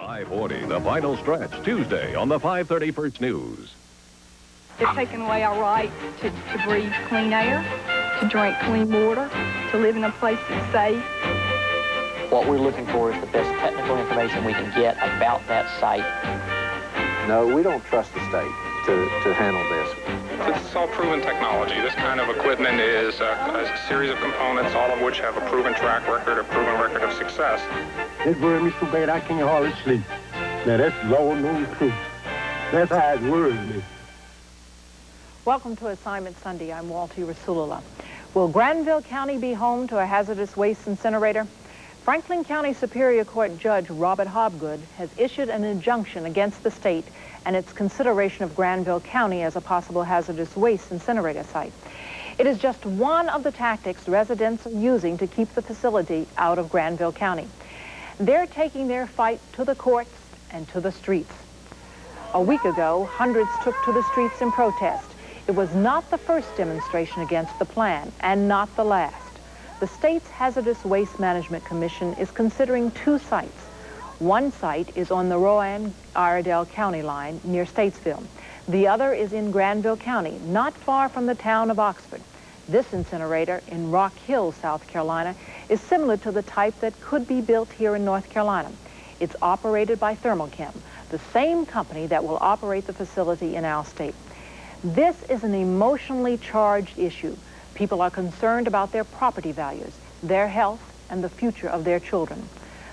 540, the final stretch, Tuesday on the 5:30 First News. They're taking away our right to breathe clean air, to drink clean water, to live in a place that's safe. What we're looking for is the best technical information we can get about that site. No, we don't trust the state to handle this. This is all proven technology. This kind of equipment is a series of components, all of which have a proven track record, a proven record of success. This worried me so bad I can't hardly sleep. Now that's Lord knows truth. That's how it worries me. Welcome to Assignment Sunday. I'm Walter Rasulullah. Will Granville County be home to a hazardous waste incinerator? Franklin County Superior Court Judge Robert Hobgood has issued an injunction against the state and its consideration of Granville County as a possible hazardous waste incinerator site. It is just one of the tactics residents are using to keep the facility out of Granville County. They're taking their fight to the courts and to the streets. A week ago, hundreds took to the streets in protest. It was not the first demonstration against the plan, and not the last. The state's Hazardous Waste Management Commission is considering two sites. One site is on the Rowan-Iredell County line near Statesville. The other is in Granville County, not far from the town of Oxford. This incinerator in Rock Hill, South Carolina, is similar to the type that could be built here in North Carolina. It's operated by Thermochem, the same company that will operate the facility in our state. This is an emotionally charged issue. People are concerned about their property values, their health, and the future of their children.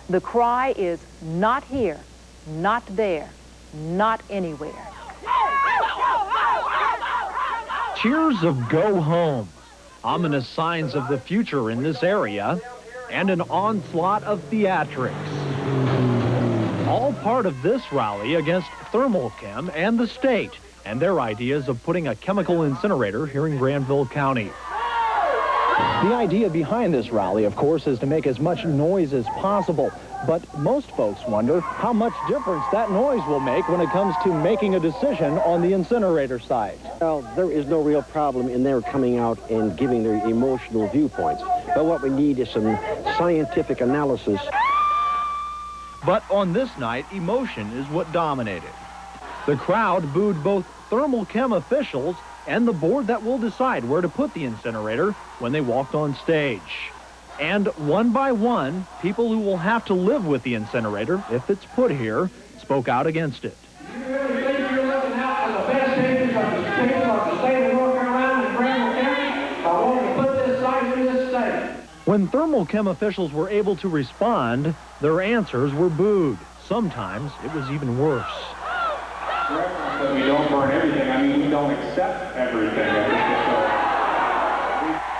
The cry is not here, not there, not anywhere. Cheers of go home, ominous signs of the future in this area, and an onslaught of theatrics. All part of this rally against Thermochem and the state and their ideas of putting a chemical incinerator here in Granville County. The idea behind this rally, of course, is to make as much noise as possible. But most folks wonder how much difference that noise will make when it comes to making a decision on the incinerator site. Well, there is no real problem in their coming out and giving their emotional viewpoints. But what we need is some scientific analysis. But on this night, emotion is what dominated. The crowd booed both Thermochem officials and the board that will decide where to put the incinerator when they walked on stage. And one by one, people who will have to live with the incinerator, if it's put here, spoke out against it. You really think you're looking out for the best interests of the state of North Carolina and Granville County? I want to put this site in this state. When Thermochem officials were able to respond, their answers were booed. Sometimes it was even worse. That we don't burn everything. I mean, we don't accept everything.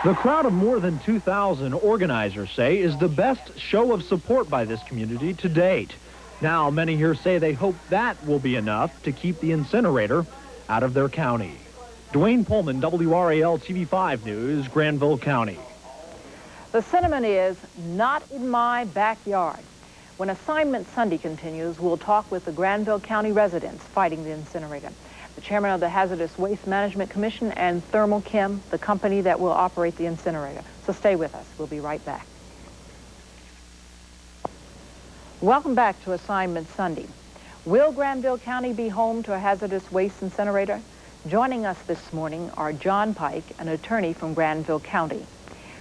The crowd of more than 2,000 organizers say is the best show of support by this community to date. Now, many here say they hope that will be enough to keep the incinerator out of their county. Dwayne Pullman, WRAL-TV 5 News, Granville County. The sentiment is, not in my backyard. When Assignment Sunday continues, we'll talk with the Granville County residents fighting the incinerator, the chairman of the Hazardous Waste Management Commission, and Thermochem, the company that will operate the incinerator. So stay with us. We'll be right back. Welcome back to Assignment Sunday. Will Granville County be home to a hazardous waste incinerator? Joining us this morning are John Pike, an attorney from Granville County,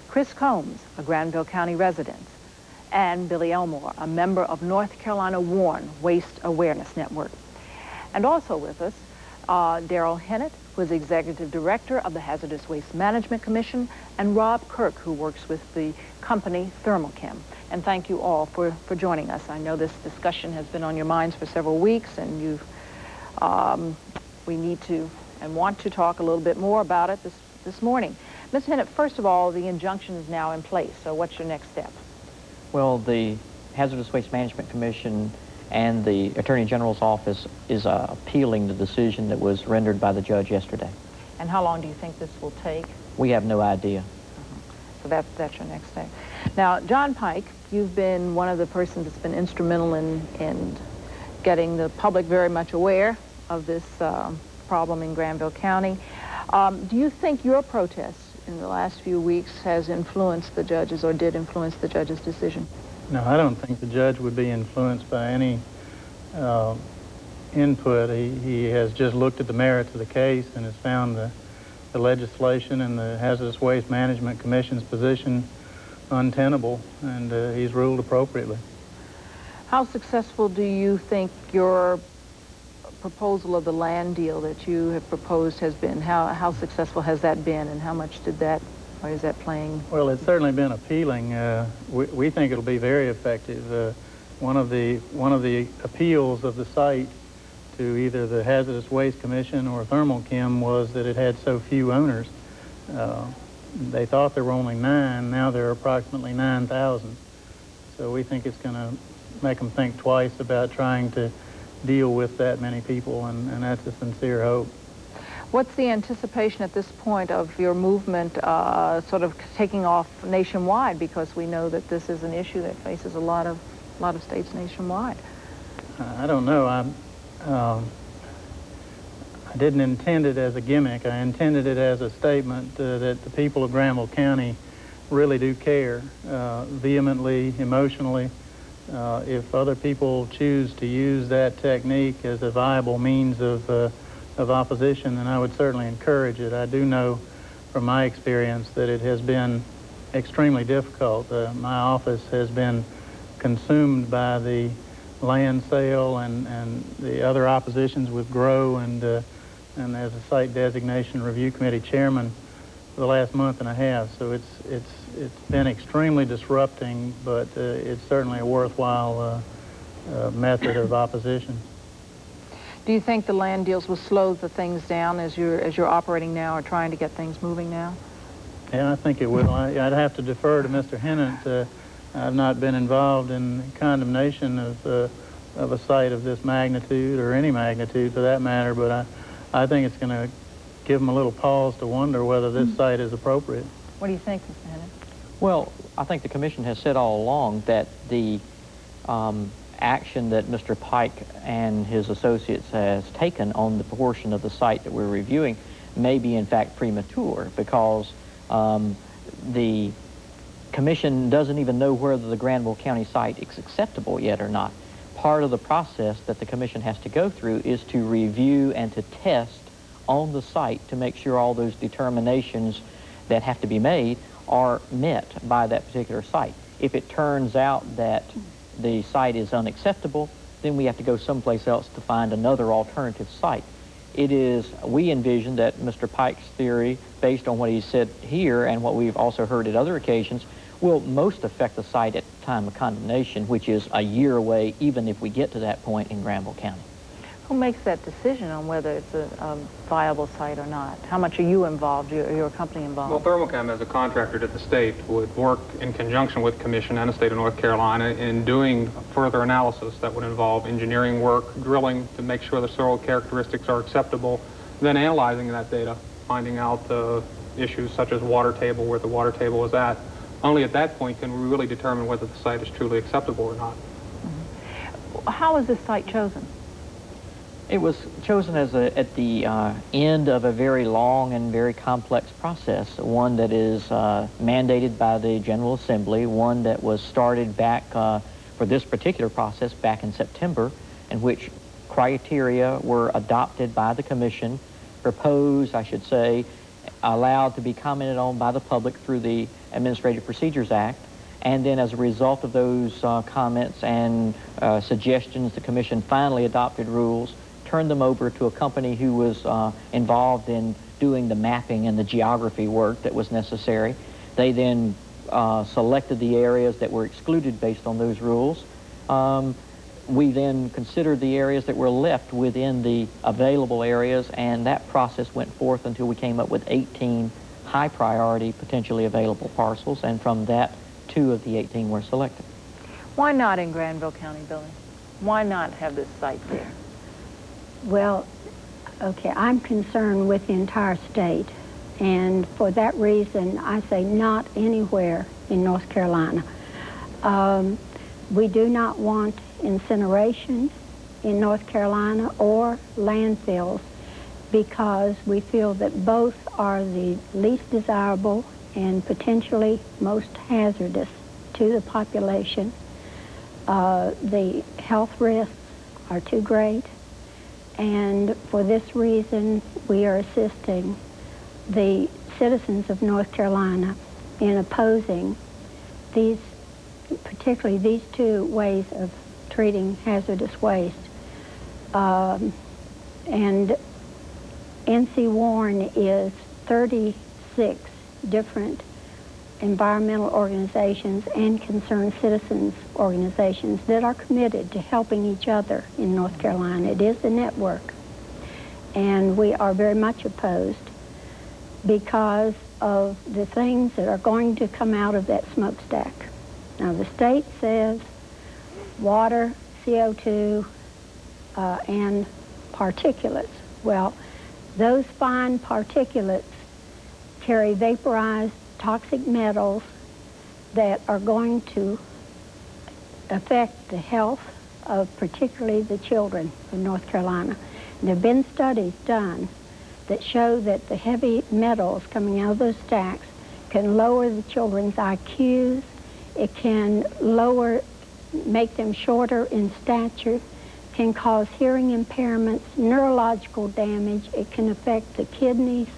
Chris Combs, a Granville County resident, and Billy Elmore, a member of North Carolina WARN Waste Awareness Network. And also with us, Daryl Hennett, who is Executive Director of the Hazardous Waste Management Commission, and Rob Kirk, who works with the company Thermochem. And thank you all for joining us. I know this discussion has been on your minds for several weeks, and we need to and want to talk a little bit more about it this morning. Ms. Hennett, first of all, the injunction is now in place, so what's your next step? Well, the Hazardous Waste Management Commission and the Attorney General's office is appealing the decision that was rendered by the judge yesterday. And how long do you think this will take? We have no idea. So that's your next step. Now, John Pike, you've been one of the persons that's been instrumental in getting the public very much aware of this problem in Granville County. Do you think your protest in the last few weeks has influenced the judges or did influence the judge's decision? No, I don't think the judge would be influenced by any input. He has just looked at the merits of the case and has found the legislation and the Hazardous Waste Management Commission's position untenable, and he's ruled appropriately. How successful do you think your proposal of the land deal that you have proposed has been? How successful has that been, and how much did that, or is that playing? Well, it's certainly been appealing. We think it'll be very effective. One of the appeals of the site to either the Hazardous Waste Commission or Thermal Chem was that it had so few owners. They thought there were only 9. Now there are approximately 9,000. So we think it's going to make them think twice about trying to deal with that many people, and that's a sincere hope. What's the anticipation at this point of your movement sort of taking off nationwide, because we know that this is an issue that faces a lot of states nationwide? I don't know. I didn't intend it as a gimmick. I intended it as a statement that the people of Granville County really do care vehemently, emotionally. If other people choose to use that technique as a viable means of opposition, then I would certainly encourage it. I do know from my experience that it has been extremely difficult. My office has been consumed by the land sale and the other oppositions with GROW, and as a site designation review committee chairman for the last month and a half. So it's been extremely disrupting, but it's certainly a worthwhile method of opposition. Do you think the land deals will slow the things down as you're operating now, or trying to get things moving now? Yeah, I think it will. I'd have to defer to Mr. Hennant. I've not been involved in condemnation of a site of this magnitude, or any magnitude for that matter, but I think it's going to give them a little pause to wonder whether this site is appropriate. What do you think, Mr. Hennant? Well, I think the Commission has said all along that the action that Mr. Pike and his associates has taken on the portion of the site that we're reviewing may be in fact premature, because the Commission doesn't even know whether the Granville County site is acceptable yet or not. Part of the process that the Commission has to go through is to review and to test on the site to make sure all those determinations that have to be made are met by that particular site. If it turns out that the site is unacceptable, then we have to go someplace else to find another alternative site. We envision that Mr. Pike's theory, based on what he said here and what we've also heard at other occasions, will most affect the site at the time of condemnation, which is a year away, even if we get to that point in Granville County. Who makes that decision on whether it's a viable site or not? How much are you involved, your company involved? Well, Thermal Chem, as a contractor to the state, would work in conjunction with the Commission and the state of North Carolina in doing further analysis that would involve engineering work, drilling to make sure the soil characteristics are acceptable, then analyzing that data, finding out issues such as water table, where the water table is at. Only at that point can we really determine whether the site is truly acceptable or not. Mm-hmm. How was this site chosen? It was chosen as at the end of a very long and very complex process, one that is mandated by the General Assembly, one that was started back for this particular process back in September, in which criteria were adopted by the Commission, proposed, I should say, allowed to be commented on by the public through the Administrative Procedures Act, and then as a result of those comments and suggestions, the Commission finally adopted rules, turned them over to a company who was involved in doing the mapping and the geography work that was necessary. They then selected the areas that were excluded based on those rules. We then considered the areas that were left within the available areas, and that process went forth until we came up with 18 high priority potentially available parcels, and from that 2 of the 18 were selected. Why not in Granville County, Billy? Why not have this site there? Well, okay, I'm concerned with the entire state, and for that reason, I say not anywhere in North Carolina. We do not want incineration in North Carolina or landfills, because we feel that both are the least desirable and potentially most hazardous to the population. The health risks are too great. And for this reason, we are assisting the citizens of North Carolina in opposing these, particularly these two ways of treating hazardous waste. And NC Warren is 36 different environmental organizations and concerned citizens organizations that are committed to helping each other in North Carolina. It is a network, and we are very much opposed because of the things that are going to come out of that smokestack. Now, the state says water, CO2, and particulates. Well, those fine particulates carry vaporized toxic metals that are going to affect the health of particularly the children of North Carolina. And there have been studies done that show that the heavy metals coming out of those stacks can lower the children's IQs, it can make them shorter in stature, can cause hearing impairments, neurological damage, it can affect the kidneys,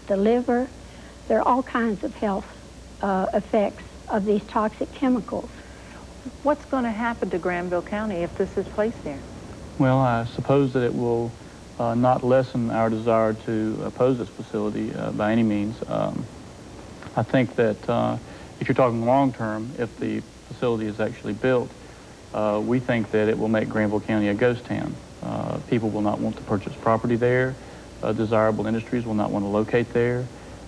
the liver. There are all kinds of health effects of these toxic chemicals. What's going to happen to Granville County if this is placed there? Well, I suppose that it will not lessen our desire to oppose this facility by any means. I think that if you're talking long term, if the facility is actually built, we think that it will make Granville County a ghost town. People will not want to purchase property there. Desirable industries will not want to locate there.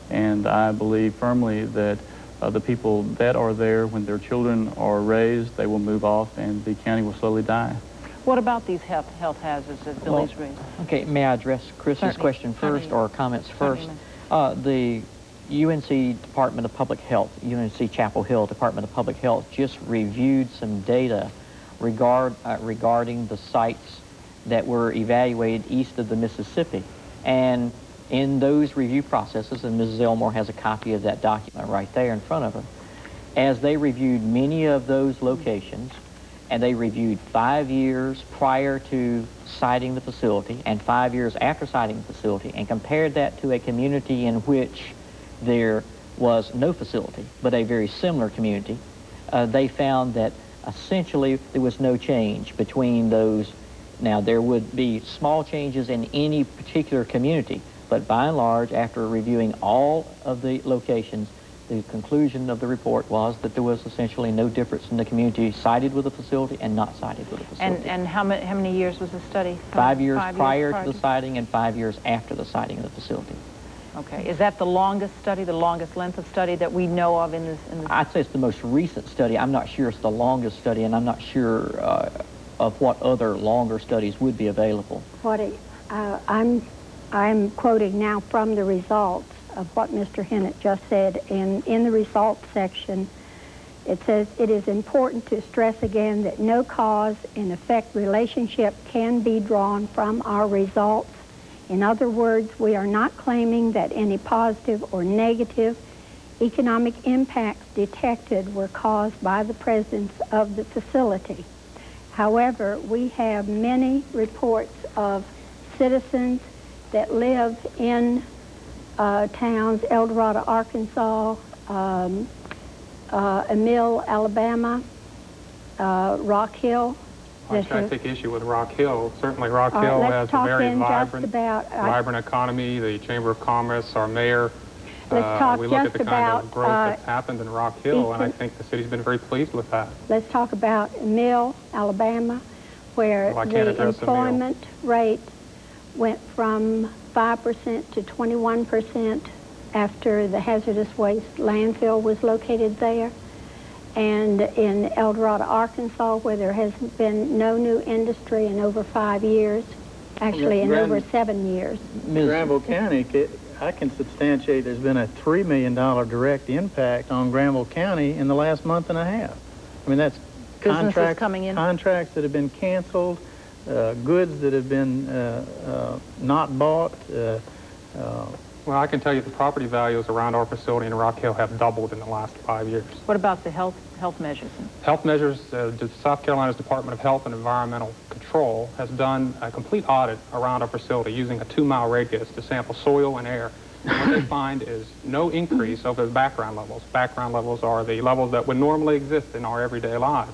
And I believe firmly that the people that are there, when their children are raised, they will move off and the county will slowly die. What about these health hazards that Billy's raised? Okay, may I address Chris's question first or comments first? The UNC Department of Public Health, UNC Chapel Hill Department of Public Health just reviewed some data regarding the sites that were evaluated east of the Mississippi. And in those review processes, and Mrs. Elmore has a copy of that document right there in front of her, as they reviewed many of those locations, and they reviewed 5 years prior to siting the facility and 5 years after siting the facility, and compared that to a community in which there was no facility, but a very similar community, they found that essentially there was no change between those. Now, there would be small changes in any particular community, but by and large, after reviewing all of the locations, the conclusion of the report was that there was essentially no difference in the community cited with a facility and not cited with a facility. And how many years was the study? 5 years prior to the siting and 5 years after the siting of the facility. Okay. Is that the longest study, the longest length of study that we know of in this? I'd say it's the most recent study. I'm not sure it's the longest study, and I'm not sure of what other longer studies would be available. I'm quoting now from the results of what Mr. Hennett just said. And in the results section, it says, it is important to stress again that no cause and effect relationship can be drawn from our results. In other words, we are not claiming that any positive or negative economic impacts detected were caused by the presence of the facility. However, we have many reports of citizens that live in towns, El Dorado, Arkansas, Emil, Alabama, Rock Hill. I take issue with Rock Hill. Certainly Rock Hill has a very vibrant economy, the Chamber of Commerce, our mayor. We look at the kind of growth that's happened in Rock Hill, and I think the city's been very pleased with that. Let's talk about Emil, Alabama, where the employment rate went from 5% to 21% after the hazardous waste landfill was located there. And in El Dorado, Arkansas, where there has been no new industry in over 5 years, actually in over 7 years. Granville County, I can substantiate there's been a $3 million direct impact on Granville County in the last month and a half. I mean, that's contracts that have been canceled, goods that have been not bought, Well, I can tell you the property values around our facility in Rock Hill have doubled in the last 5 years. What about the health measures? Health measures, South Carolina's Department of Health and Environmental Control has done a complete audit around our facility using a 2-mile radius to sample soil and air. And what they find is no increase over the background levels. Background levels are the levels that would normally exist in our everyday lives.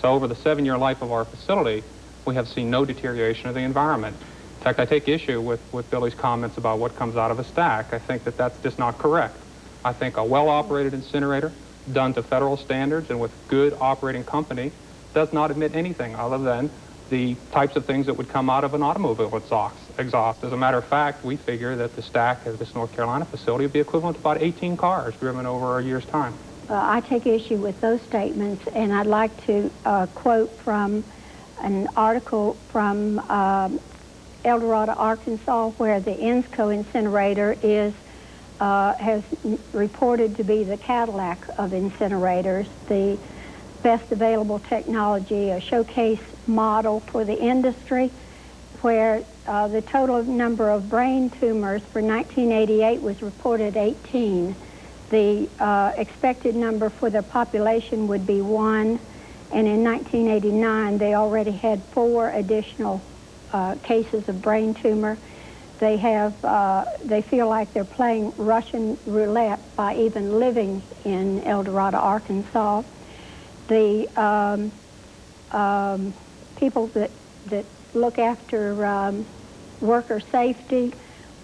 So over the 7-year life of our facility, we have seen no deterioration of the environment. In fact, I take issue with Billy's comments about what comes out of a stack. I think that that's just not correct. I think a well-operated incinerator, done to federal standards and with good operating company, does not emit anything other than the types of things that would come out of an automobile exhaust. As a matter of fact, we figure that the stack of this North Carolina facility would be equivalent to about 18 cars driven over a year's time. I take issue with those statements, and I'd like to quote from an article from El Dorado, Arkansas, where the Ensco incinerator has reported to be the Cadillac of incinerators, the best available technology, a showcase model for the industry, where the total number of brain tumors for 1988 was reported 18. The expected number for the population would be 1, and in 1989 they already had 4 additional cases of brain tumor. They feel like they're playing Russian roulette by even living in El Dorado, Arkansas. The people that look after worker safety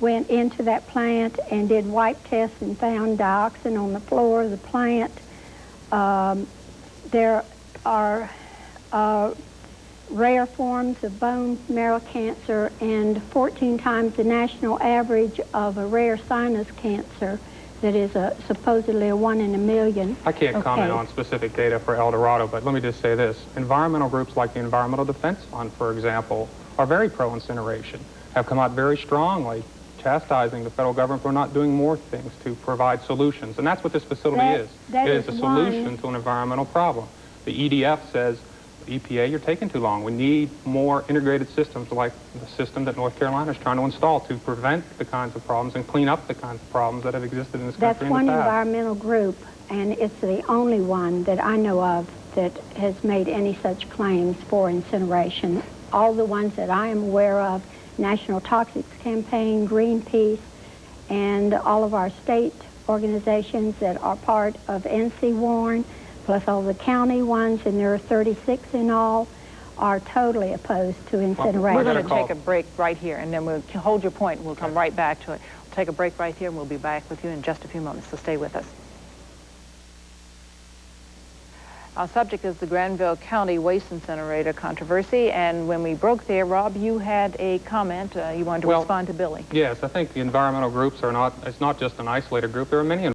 went into that plant and did wipe tests and found dioxin on the floor of the plant. There are rare forms of bone marrow cancer and 14 times the national average of a rare sinus cancer that is supposedly a 1 in a million. I can't comment on specific data for El Dorado, but let me just say this. Environmental groups like the Environmental Defense Fund, for example, are very pro-incineration, have come out very strongly chastising the federal government for not doing more things to provide solutions. And that's what this facility is. It is a solution to an environmental problem. The EDF says, EPA, you're taking too long. We need more integrated systems like the system that North Carolina is trying to install to prevent the kinds of problems and clean up the kinds of problems that have existed in this country in the past. That's one environmental group, and it's the only one that I know of that has made any such claims for incineration. All the ones that I am aware of, National Toxics Campaign, Greenpeace, and all of our state organizations that are part of NC Warren, plus all the county ones, and there are 36 in all, are totally opposed to incineration. We're going to take a break right here, and then we'll hold your point, and we'll come right back to it. We'll take a break right here, and we'll be back with you in just a few moments, so stay with us. Our subject is the Granville County Waste Incinerator controversy, and when we broke there, Rob, you had a comment. You wanted to respond to Billy. Yes, I think the environmental groups are not, it's not just an isolated group. There are many